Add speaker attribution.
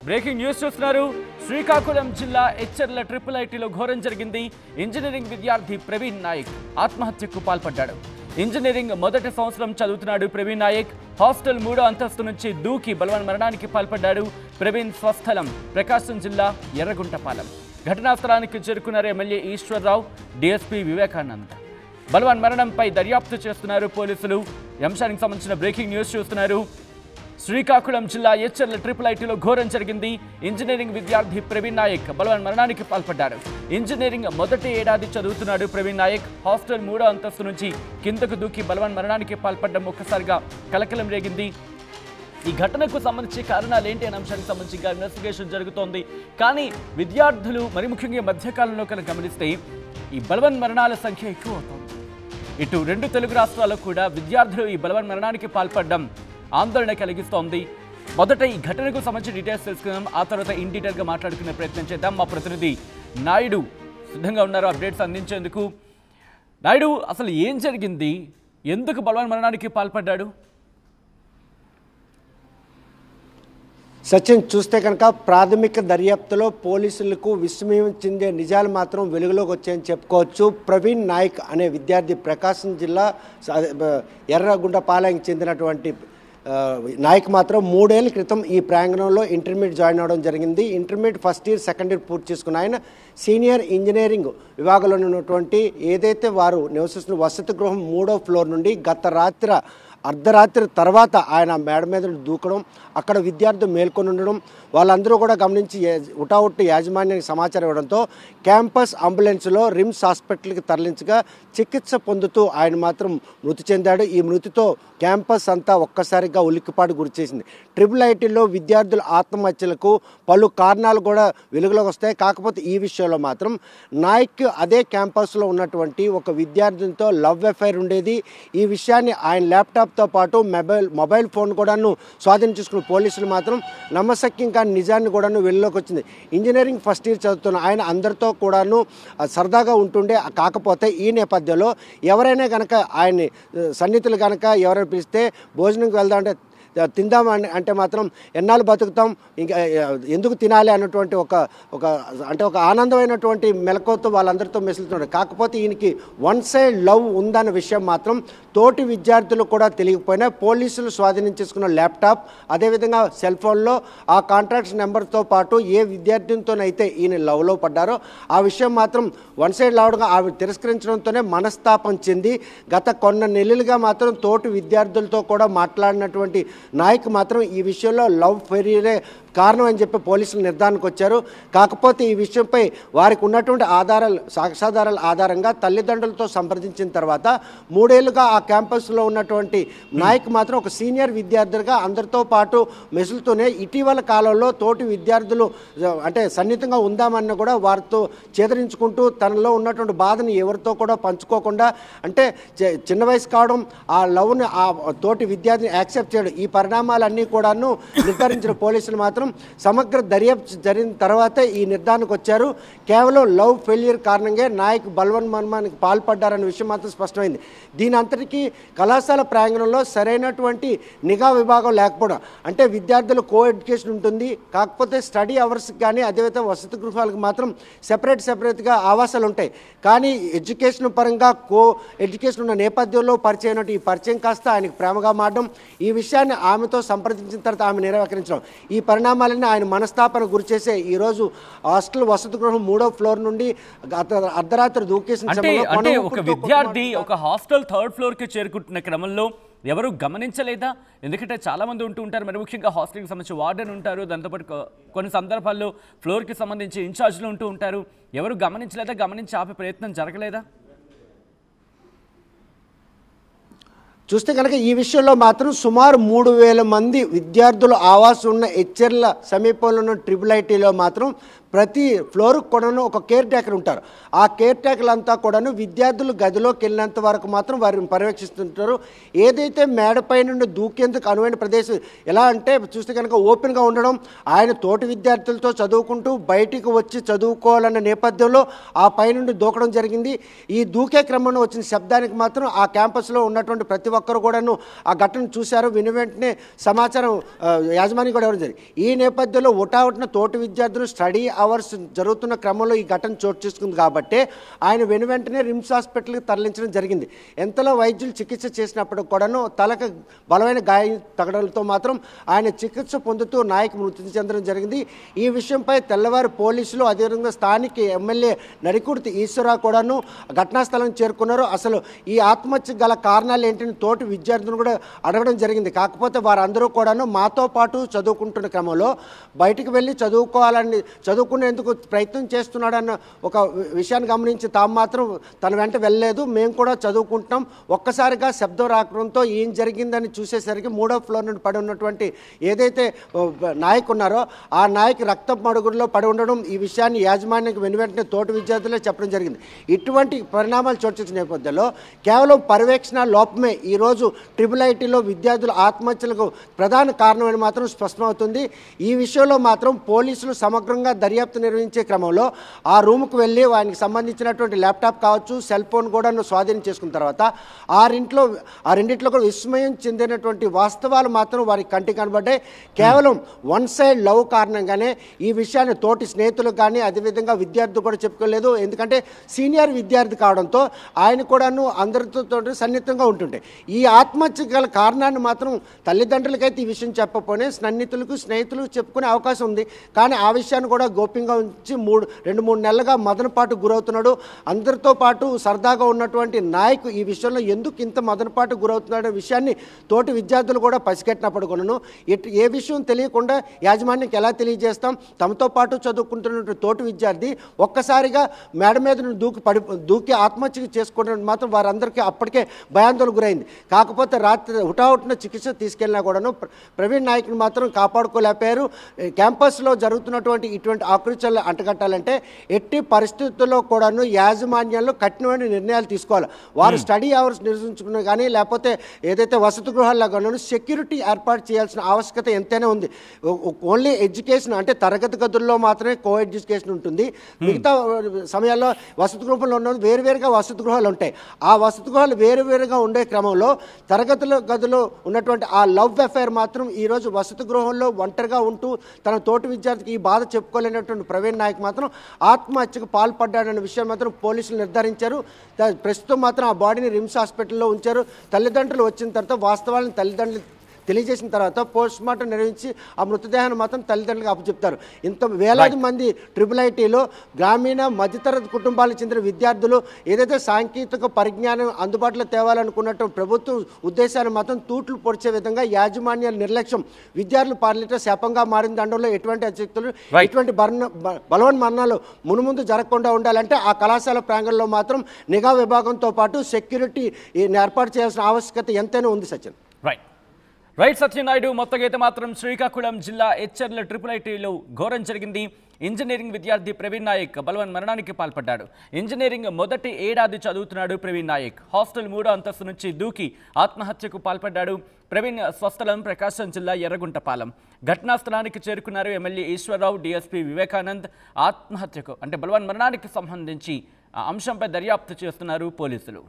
Speaker 1: Breaking news చూస్తున్నారు. శ్రీకాకుళం జిల్లా Etcherla triple ఐటీలో ఘోరం జరిగింది. ఇంజనీరింగ్ విద్యార్థి ప్రవీణ్ నాయక్ ఆత్మహత్యకు పాల్పడ్డాడు. ఇంజనీరింగ్ మొదటి సంవత్సరం చదువుతున్నాడు ప్రవీణ్ నాయక్. హాస్టల్ 3వ అంతస్తు నుంచి దూకి బలవన్ మరణానికి పాల్పడ్డాడు. ప్రవీణ్ స్వస్థలం ప్రకాశం జిల్లా ఎర్రగుంటపాలెం. ఘటనా స్థలానికి చేరుకున్నారు ఎమ్మెల్యే ఈశ్వర్రావు, డీఎస్పీ వివేకానంద్. బలవన్ మరణంపై దర్యాప్తు చేస్తున్నారు పోలీసులు. ఈ అంశానికి సంబంధించిన బ్రేకింగ్ న్యూస్ చూస్తున్నారు. శ్రీకాకుళం జిల్లా ఎచ్చర్ల ట్రిపుల్ ఐటీలో ఘోరం జరిగింది. ఇంజనీరింగ్ విద్యార్థి ప్రవీణ్ నాయక్ బలవన్ మరణానికి పాల్పడ్డాడు. ఇంజనీరింగ్ మొదటి ఏడాది చదువుతున్నాడు ప్రవీణ్ నాయక్. హాస్టల్ 3వ అంతస్తు నుంచి కిందకు దూకి బలవన్ మరణానికి పాల్పడడం ఒక్కసారిగా కలకలం రేగింది. ఈ ఘటనకు సంబంధించి కారణాలు ఏంటి అనే అంశానికి సంబంధించి ఇన్వెస్టిగేషన్ జరుగుతోంది. కానీ విద్యార్థులు మరి ముఖ్యంగా మధ్యకాలంలో కనుక గమనిస్తే ఈ బలవన్ మరణాల సంఖ్య ఎక్కువ అవుతోంది. ఇటు 2 తెలుగు రాష్ట్రాల్లో కూడా విద్యార్థులు ఈ బలవన్ మరణానికి పాల్పడడం ఆందోళన కలిగిస్తోంది. మొదట ఈ ఘటనకు సంబంధించి డీటెయిల్స్ తెలుసుకుందాం. ఆ తర్వాత ఇన్ డీటెయిల్గా మాట్లాడుకునే ప్రయత్నం చేద్దాం. మా ప్రతినిధి నాయుడు సిద్ధంగా ఉన్నారు అప్డేట్స్ అందించేందుకు. నాయుడు, అసలు ఏం జరిగింది? ఎందుకు బలవన్ మరణానికి పాల్పడ్డాడు?
Speaker 2: సచిన్, చూస్తే కనుక ప్రాథమిక దర్యాప్తులో పోలీసులకు విస్మయం చెందే నిజాలు మాత్రం వెలుగులోకి వచ్చాయని చెప్పుకోవచ్చు. ప్రవీణ్ నాయక్ అనే విద్యార్థి ప్రకాశం జిల్లా ఎర్రగుంటపాలెంకి చెందినటువంటి నాయక్ మాత్రం 3 ఏళ్ల క్రితం ఈ ప్రాంగణంలో ఇంటర్మీడియట్ జాయిన్ అవ్వడం జరిగింది. Intermediate first year second year పూర్తి చేసుకున్న ఆయన సీనియర్ ఇంజనీరింగ్ విభాగంలో ఉన్నటువంటి ఏదైతే వారు నివసిస్తున్న వసతి గృహం 3వ ఫ్లోర్ నుండి గత అర్ధరాత్రి తర్వాత ఆయన మేడ మీద దూకడం, అక్కడ విద్యార్థులు మేల్కొని ఉండడం, వాళ్ళందరూ కూడా గమనించి హుటాహుట్టి యాజమాన్యానికి సమాచారం ఇవ్వడంతో క్యాంపస్ అంబులెన్స్లో రిమ్స్ హాస్పిటల్కి తరలించగా చికిత్స పొందుతూ ఆయన మాత్రం మృతి చెందాడు. ఈ మృతితో క్యాంపస్ అంతా ఒక్కసారిగా ఉలిక్కిపాటు గురిచేసింది. ట్రిపుల్ ఐటీలో విద్యార్థుల ఆత్మహత్యలకు పలు కారణాలు కూడా వెలుగులోకి వస్తాయి. కాకపోతే ఈ విషయంలో మాత్రం నాయక్ అదే క్యాంపస్లో ఉన్నటువంటి ఒక విద్యార్థినితో లవ్ అఫైర్ ఉండేది. ఈ విషయాన్ని ఆయన ల్యాప్టాప్తో పాటు మొబైల్ ఫోన్ కూడాను స్వాధీనం చేసుకున్న పోలీసులు మాత్రం నమ్మశక్యం కాని నిజాన్ని కూడాను వెలుగులోకి వచ్చింది. ఇంజనీరింగ్ ఫస్ట్ ఇయర్ చదువుతున్న ఆయన అందరితో కూడాను సరదాగా ఉంటుండే. కాకపోతే ఈ నేపథ్యంలో ఎవరైనా కనుక ఆయన్ని సన్నిహితులు కనుక ఎవరైనా పిలిస్తే భోజనంకి వెళ్దాం తిందాం అంటే మాత్రం ఎన్నాళ్ళు బతుకుతాం, ఇంకా ఎందుకు తినాలి అన్నటువంటి ఒక ఆనందమైనటువంటి మెలకువతో వాళ్ళందరితో మెసులుతున్నాడు. కాకపోతే ఈయనకి వన్ సైడ్ లవ్ ఉందన్న విషయం మాత్రం తోటి విద్యార్థులు కూడా తెలియకపోయినా పోలీసులు స్వాధీనం చేసుకున్న ల్యాప్టాప్, అదేవిధంగా సెల్ ఫోన్లో ఆ కాంట్రాక్ట్స్ నెంబర్తో పాటు ఏ విద్యార్థినితోనైతే ఈయన లవ్లో పడ్డారో ఆ విషయం మాత్రం వన్ సైడ్ లవ్గా ఆవిడ తిరస్కరించడంతోనే మనస్తాపం చెంది గత కొన్ని నెలలుగా మాత్రం తోటి విద్యార్థులతో కూడా మాట్లాడినటువంటి నాయక్ మాత్రం ఈ విషయంలో లవ్ ఫెయిరే కారణం అని చెప్పి పోలీసులు నిర్ధారణకు వచ్చారు. కాకపోతే ఈ విషయంపై వారికి ఉన్నటువంటి సాక్ష్యాధారాల ఆధారంగా తల్లిదండ్రులతో సంప్రదించిన తర్వాత 3 ఏళ్లుగా ఆ క్యాంపస్లో ఉన్నటువంటి నాయక్ మాత్రం ఒక సీనియర్ విద్యార్థిగా అందరితో పాటు మెసులుతూనే ఇటీవల కాలంలో తోటి విద్యార్థులు అంటే సన్నిహితంగా ఉందామన్న కూడా వారితో చేదరించుకుంటూ తనలో ఉన్నటువంటి బాధని ఎవరితో కూడా పంచుకోకుండా, అంటే చిన్న వయసు కావడం, ఆ లవ్ని ఆ తోటి విద్యార్థిని యాక్సెప్ట్ చేయడం, ఈ పరిణామాలన్నీ కూడాను నిర్ధారించిన పోలీసులు మాత్రం సమగ్ర దర్యాప్తు జరిగిన తర్వాతే ఈ నిర్ధారణకు వచ్చారు. కేవలం లవ్ ఫెయిల్యూర్ కారణంగా నాయక్ బలవన్ మరణానికి పాల్పడ్డారనే విషయం మాత్రం స్పష్టమైంది. దీని అంతటికీ కళాశాల ప్రాంగణంలో సరైనటువంటి నిఘా విభాగం లేకపోవడం, అంటే విద్యార్థులు కో ఎడ్యుకేషన్ ఉంటుంది, కాకపోతే స్టడీ అవర్స్కి కానీ అదేవిధంగా వసతి గృహాలకు మాత్రం సెపరేట్గా ఆవాసాలు ఉంటాయి. కానీ ఎడ్యుకేషన్ పరంగా కో ఎడ్యుకేషన్ ఉన్న నేపథ్యంలో పరిచయం ఈ పరిచయం కాస్త ఆయనకు ప్రేమగా మారడం, ఈ విషయాన్ని ఆమెతో సంప్రదించిన తర్వాత ఆమె నిరాకరించడం, ఈ పరిణామాలన్నీ ఆయన మనస్తాపన గురిచేసే ఈరోజు హాస్టల్ వసతి గృహం 3వ ఫ్లోర్ నుండి అర్ధరాత్రి దూకేసిన
Speaker 1: అంటే ఒక విద్యార్థి ఒక హాస్టల్ 3rd ఫ్లోర్కి చేరుకుంటున్న క్రమంలో ఎవరు గమనించలేదా? ఎందుకంటే చాలా మంది ఉంటూ ఉంటారు, మరి ముఖ్యంగా హాస్టల్కి సంబంధించి వార్డెన్ ఉంటారు, దాంతోపాటు కొన్ని సందర్భాల్లో ఫ్లోర్కి సంబంధించి ఇన్ఛార్జ్లు ఉంటూ ఉంటారు. ఎవరు గమనించలేదా? గమనించి ఆపే ప్రయత్నం జరగలేదా?
Speaker 2: చూస్తే కనుక ఈ విషయంలో మాత్రం సుమారు 3000 మంది విద్యార్థులు ఆవాసం ఉన్న ఎచ్చర్ల సమీపంలో ఉన్న ట్రిపుల్ ఐటీలో మాత్రం ప్రతి ఫ్లోర్కి కూడాను ఒక కేర్ టేకర్ ఉంటారు. ఆ కేర్ టేకర్లు అంతా కూడాను విద్యార్థులు గదిలోకి వెళ్ళినంత వరకు మాత్రం వారిని పర్యవేక్షిస్తుంటారు. ఏదైతే మేడపై నుండి దూకేందుకు అనువైన ప్రదేశం ఎలా అంటే చూస్తే కనుక ఓపెన్గా ఉండడం, ఆయన తోటి విద్యార్థులతో చదువుకుంటూ బయటికి వచ్చి చదువుకోవాలన్న నేపథ్యంలో ఆ పై నుండి దూకడం జరిగింది. ఈ దూకే క్రమంలో వచ్చిన శబ్దానికి మాత్రం ఆ క్యాంపస్లో ఉన్నటువంటి ప్రతి ఒక్కరు కూడాను ఆ ఘటన చూశారు. వెంటనే సమాచారం యాజమాన్యం కూడా ఇవ్వడం జరిగింది. ఈ నేపథ్యంలో ఉటావుటిన తోటి విద్యార్థులు స్టడీ అవర్స్ జరుగుతున్న క్రమంలో ఈ ఘటన చోటు చేసుకుంది కాబట్టి ఆయన వెంటనే రిమ్స్ హాస్పిటల్కి తరలించడం జరిగింది. ఎంతలో వైద్యులు చికిత్స చేసినప్పటికి కూడాను తలకు బలమైన గాయం తగడంతో మాత్రం ఆయన చికిత్స పొందుతూ నాయక్ మృతి చెందడం జరిగింది. ఈ విషయంపై తెల్లవారు పోలీసులు అదేవిధంగా స్థానిక ఎమ్మెల్యే నడికుర్తి ఈశ్వరరావు కూడాను ఘటనా స్థలం చేరుకున్నారు. అసలు ఈ ఆత్మహత్య గల కారణాలు ఏంటని తోటి విద్యార్థులను కూడా అడగడం జరిగింది. కాకపోతే వారందరూ కూడాను మాతో పాటు చదువుకుంటున్న క్రమంలో బయటికి వెళ్ళి చదువుకునేందుకు ప్రయత్నం చేస్తున్నాడన్న ఒక విషయాన్ని గమనించి తాము మాత్రం తన వెంట వెళ్ళలేదు, మేము కూడా చదువుకుంటున్నాం. ఒక్కసారిగా శబ్దం రావడంతో ఏం జరిగిందని చూసేసరికి 3వ ఫ్లోర్ నుండి పడి ఉన్నటువంటి ఏదైతే నాయక్ ఉన్నారో ఆ నాయక్ రక్త మడుగుల్లో పడి ఉండడం, ఈ విషయాన్ని యాజమాన్యానికి వెంటనే తోటి విద్యార్థులే చెప్పడం జరిగింది. ఇటువంటి పరిణామాలు చోటు చేసుకునే నేపథ్యంలో కేవలం పర్యవేక్షణ లోపమే ఈరోజు IIITలో విద్యార్థుల ఆత్మహత్యలకు ప్రధాన కారణమని మాత్రం స్పష్టమవుతుంది. ఈ విషయంలో మాత్రం పోలీసులు సమగ్రంగా దర్యాప్తు నిర్వహించే క్రమంలో ఆ రూమ్కు వెళ్ళి ఆయనకి సంబంధించినటువంటి ల్యాప్టాప్ కావచ్చు, సెల్ ఫోన్ కూడా స్వాధీనం చేసుకున్న తర్వాత ఆ రెండిట్లో కూడా విస్మయం చెందినటువంటి వాస్తవాలు మాత్రం వారికి కంటికి కనబడ్డాయి. కేవలం వన్ సైడ్ లవ్ కారణంగానే ఈ విషయాన్ని తోటి స్నేహితులకు కానీ అదేవిధంగా విద్యార్థులు కూడా చెప్పుకోలేదు. ఎందుకంటే సీనియర్ విద్యార్థి కావడంతో ఆయన కూడాను అందరితో సన్నిహితంగా ఉంటుండే. ఈ ఆత్మహత్య గల కారణాన్ని మాత్రం తల్లిదండ్రులకైతే ఈ విషయం చెప్పకపోయినా సన్నిహితులకు స్నేహితులకు చెప్పుకునే అవకాశం ఉంది. కానీ ఆ విషయాన్ని కూడా గోప్యంగా ఉంచి 2-3 నెలలుగా మదనపాటు గురవుతున్నాడు. అందరితో పాటు సరదాగా ఉన్నటువంటి నాయక్ ఈ విషయంలో ఎందుకు ఇంత మదనపాటు గురవుతున్నాడనే విషయాన్ని తోటి విద్యార్థులు కూడా పసిగట్టినప్పుడు కొనను ఏ విషయం తెలియకుండా యాజమాన్యానికి ఎలా తెలియజేస్తాం. తమతో పాటు చదువుకుంటున్నటువంటి తోటి విద్యార్థి ఒక్కసారిగా మేడ మీద దూకి ఆత్మహత్య చేసుకోవడం మాత్రం వారందరికీ అప్పటికే భయాందోళన గురైంది. కాకపోతే రాత్రి హుటాహుటిన చికిత్స తీసుకెళ్ళినా కూడాను ప్రవీణ్ నాయక్ని మాత్రం కాపాడుకోలేకపోయారు. క్యాంపస్లో జరుగుతున్నటువంటి ఇటువంటి ఆకృత్యాలు అంటగట్టాలంటే ఎట్టి పరిస్థితుల్లో కూడాను యాజమాన్యాల్లో కఠినమైన నిర్ణయాలు తీసుకోవాలి. వారు స్టడీ అవర్స్ నిర్వహించుకున్న కానీ లేకపోతే ఏదైతే వసతి గృహాల్లో కానీ సెక్యూరిటీ ఏర్పాటు చేయాల్సిన ఆవశ్యకత ఎంతైనా ఉంది. ఓన్లీ ఎడ్యుకేషన్ అంటే తరగతి గదుల్లో మాత్రమే కో ఎడ్యుకేషన్ ఉంటుంది. మిగతా సమయాల్లో వసతి గృహంలో ఉన్న వేరువేరుగా వసతి గృహాలు ఉంటాయి. ఆ వసతి గృహాలు వేరువేరుగా ఉండే క్రమంలో తరగతుల గదిలో ఉన్నటువంటి ఆ లవ్ అఫైర్ మాత్రం ఈరోజు వసతి గృహంలో ఒంటరిగా ఉంటూ తన తోటి విద్యార్థికి ఈ బాధ చెప్పుకోలేనటువంటి ప్రవీణ్ నాయక్ మాత్రం ఆత్మహత్యకు పాల్పడ్డాడన్న విషయం మాత్రం పోలీసులు నిర్ధారించారు. ప్రస్తుతం మాత్రం ఆ బాడీని రిమ్స్ హాస్పిటల్లో ఉంచారు. తల్లిదండ్రులు వచ్చిన తర్వాత వాస్తవాలను తల్లిదండ్రులు తెలియజేసిన తర్వాత పోస్ట్ మార్టం నిర్వహించి ఆ మృతదేహాన్ని మాత్రం తల్లిదండ్రులకు అప్పచెప్తారు. ఇంత వేలాది మంది IIITలో గ్రామీణ మధ్యతరగతి కుటుంబాలకు చెందిన విద్యార్థులు ఏదైతే సాంకేతిక పరిజ్ఞానం అందుబాటులో తేవాలనుకున్నట్టు ప్రభుత్వం ఉద్దేశాన్ని మాత్రం తూట్లు పొడిచే విధంగా యాజమాన్యాల నిర్లక్ష్యం విద్యార్థులు పాలిట శాపంగా మారిన దండంలో ఎటువంటి అధ్యక్షులు ఇటువంటి బలవన్ మరణాలు మునుముందు జరగకుండా ఉండాలంటే ఆ కళాశాల ప్రాంగణంలో మాత్రం నిఘా విభాగంతో పాటు సెక్యూరిటీ ఏర్పాటు చేయాల్సిన ఆవశ్యకత ఎంతైనా ఉంది. సచిన్
Speaker 1: రైట్ సత్యనాయుడు, మొత్తంగా అయితే మాత్రం శ్రీకాకుళం జిల్లా హెచ్చర్ల IIITలో ఘోరం జరిగింది. ఇంజనీరింగ్ విద్యార్థి ప్రవీణ్ నాయక్ బలవన్ మరణానికి పాల్పడ్డాడు. ఇంజనీరింగ్ మొదటి ఏడాది చదువుతున్నాడు ప్రవీణ్ నాయక్. హాస్టల్ 3వ అంతస్తు నుంచి దూకి ఆత్మహత్యకు పాల్పడ్డాడు. ప్రవీణ్ స్వస్థలం ప్రకాశం జిల్లా ఎర్రగుంటపాలెం. ఘటనా స్థలానికి చేరుకున్నారు ఎమ్మెల్యే ఈశ్వరరావు, డీఎస్పీ వివేకానంద్. ఆత్మహత్యకు అంటే బలవన్ మరణానికి సంబంధించి ఆ అంశంపై దర్యాప్తు చేస్తున్నారు పోలీసులు.